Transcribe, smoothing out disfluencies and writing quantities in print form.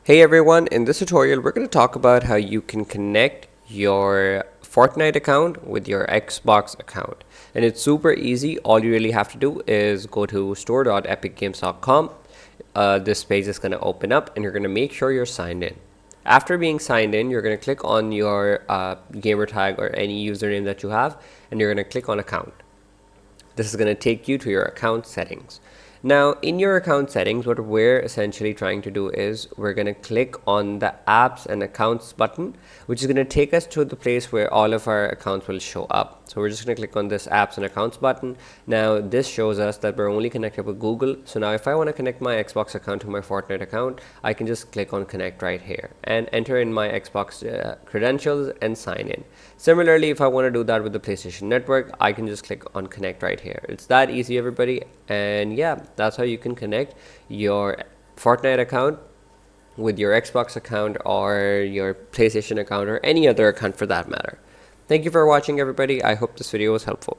Hey everyone, in this tutorial we're going to talk about how you can connect your Fortnite account with your Xbox account. And it's super easy. All you really have to do is go to store.epicgames.com. This page is going to open up and you're going to make sure you're signed in. After being signed in, you're going to click on your gamer tag or any username that you have, and you're going to click on account. This is going to take you to your account settings. Now, in your account settings, what we're essentially trying to do is we're going to click on the apps and accounts button, which is going to take us to the place where all of our accounts will show up. So we're just going to click on this apps and accounts button. Now, this shows us that we're only connected with Google. So now if I want to connect my Xbox account to my Fortnite account, I can just click on connect right here and enter in my Xbox credentials and sign in. Similarly, if I want to do that with the PlayStation Network, I can just click on connect right here. It's that easy, everybody. And yeah, that's how you can connect your Fortnite account with your Xbox account or your PlayStation account or any other account for that matter. Thank you for watching, everybody. I hope this video was helpful.